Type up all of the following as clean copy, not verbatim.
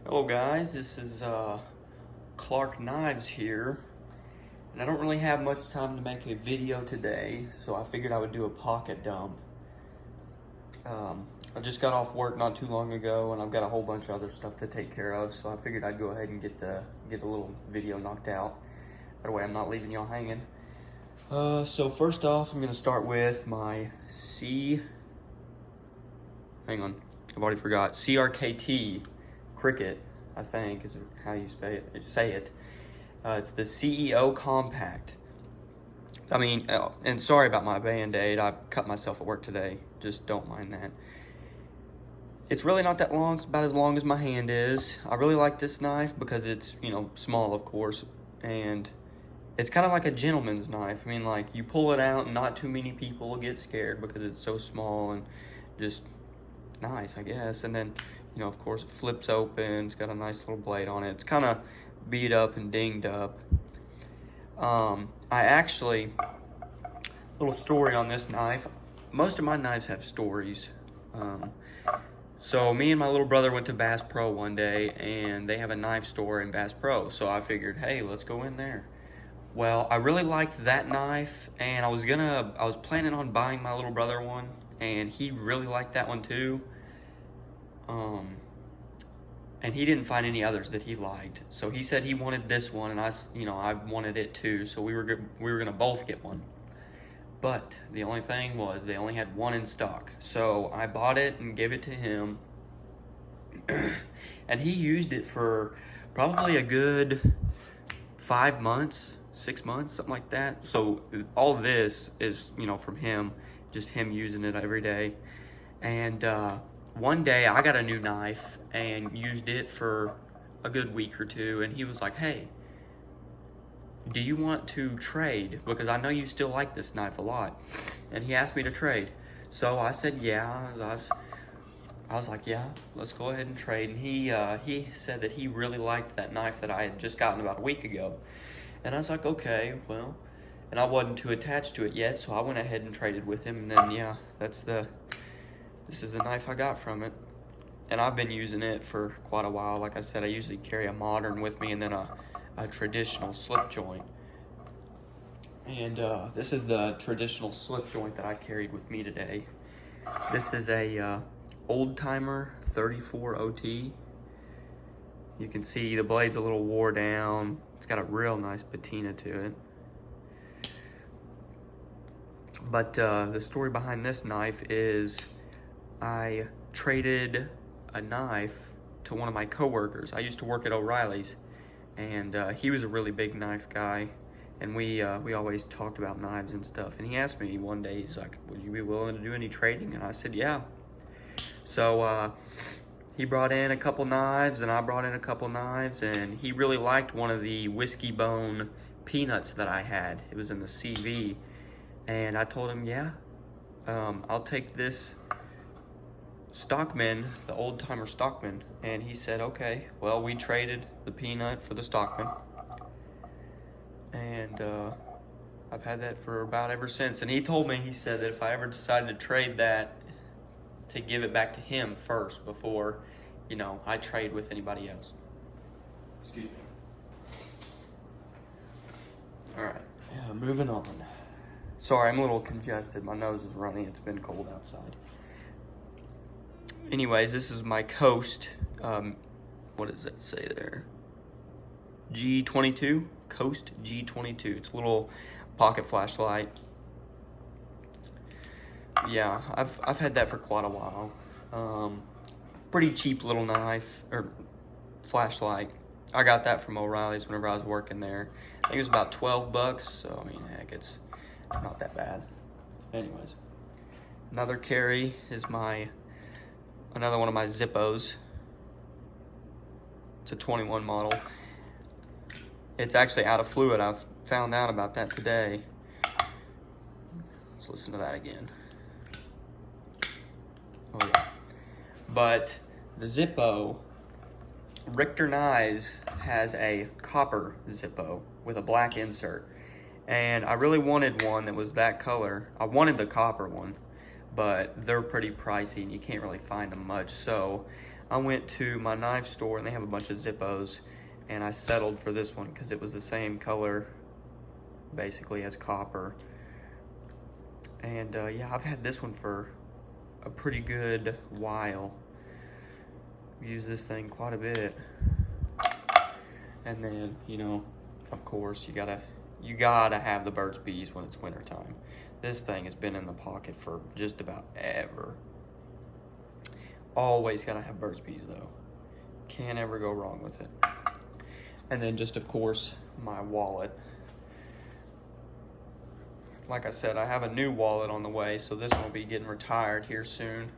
Hello guys, this is Clark Knives here, and I don't really have much time to make a video today, so I figured I would do a pocket dump. I just got off work not too long ago, and I've got a whole bunch of other stuff to take care of, so I figured I'd go ahead and get a little video knocked out. That way I'm not leaving y'all hanging. So first off, I'm gonna start with my hang on, I've already forgot, CRKT Cricket, I think is how you say it. It's the CEO Compact. I mean, and sorry about my Band-Aid. I cut myself at work today. Just don't mind that. It's really not that long. It's about as long as my hand is. I really like this knife because it's, small, of course, and it's kind of like a gentleman's knife. I mean, like, you pull it out and not too many people get scared because it's so small and just nice, I guess. And then, of course, it flips open. It's got a nice little blade on it. It's kind of beat up and dinged up. Little story on this knife. Most of my knives have stories. So me and my little brother went to Bass Pro one day, and they have a knife store in Bass Pro. So I figured, hey, let's go in there. Well, I really liked that knife, and I was planning on buying my little brother one, and he really liked that one too. And he didn't find any others that he liked, so he said he wanted this one, and I wanted it too. So we were gonna both get one. But the only thing was they only had one in stock, so I bought it and gave it to him, and he used it for probably a good 5 months, 6 months, something like that. So all this is, from him, just him using it every day. And one day I got a new knife and used it for a good week or two, and he was like, hey, do you want to trade? Because I know you still like this knife a lot. And he asked me to trade. So I said, yeah. I was like, yeah, let's go ahead and trade. And he said that he really liked that knife that I had just gotten about a week ago. And I was like, okay, well, and I wasn't too attached to it yet, so I went ahead and traded with him. And then, yeah, this is the knife I got from it. And I've been using it for quite a while. Like I said, I usually carry a modern with me and then a traditional slip joint. And this is the traditional slip joint that I carried with me today. This is a Oldtimer 34 OT. You can see the blade's a little wore down. It's got a real nice patina to it. But the story behind this knife is I traded a knife to one of my coworkers. I used to work at O'Reilly's, and he was a really big knife guy, and we always talked about knives and stuff. And he asked me one day, he's like, would you be willing to do any trading? And I said, yeah. So he brought in a couple knives, and I brought in a couple knives, and he really liked one of the whiskey bone peanuts that I had. It was in the CV, and I told him, yeah, I'll take this Stockman, the Oldtimer Stockman. And he said, okay. Well, we traded the peanut for the Stockman, and I've had that for about ever since. And he told me, he said that if I ever decided to trade that, to give it back to him first before, I trade with anybody else. Excuse me. All right, yeah, moving on. Sorry, I'm a little congested. My nose is running. It's been cold outside. Anyways, this is my Coast, what does that say there? G22, Coast G22. It's a little pocket flashlight. Yeah, I've had that for quite a while. Pretty cheap little knife, or flashlight. I got that from O'Reilly's whenever I was working there. I think it was about 12 bucks, so I mean, heck, it's not that bad. Anyways, another carry is another one of my Zippos. It's a 21 model. It's actually out of fluid. I've found out about that today. Let's listen to that again. Oh yeah. But the Zippo, Richter Knives has a copper Zippo with a black insert. And I really wanted one that was that color. I wanted the copper one, but they're pretty pricey and you can't really find them much. So I went to my knife store and they have a bunch of Zippos, and I settled for this one because it was the same color basically as copper. And yeah, I've had this one for a pretty good while. Use this thing quite a bit. And then, you know, of course, you gotta have the Burt's Bees when it's wintertime. This thing has been in the pocket for just about ever. Always gotta have Burt's Bees though. Can't ever go wrong with it. And then just, of course, my wallet. Like I said, I have a new wallet on the way, so this one will be getting retired here soon.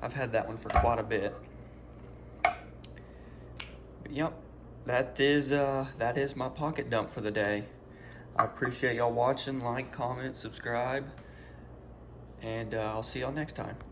I've had that one for quite a bit. But yep, that is my pocket dump for the day. I appreciate y'all watching. Like, comment, subscribe, and I'll see y'all next time.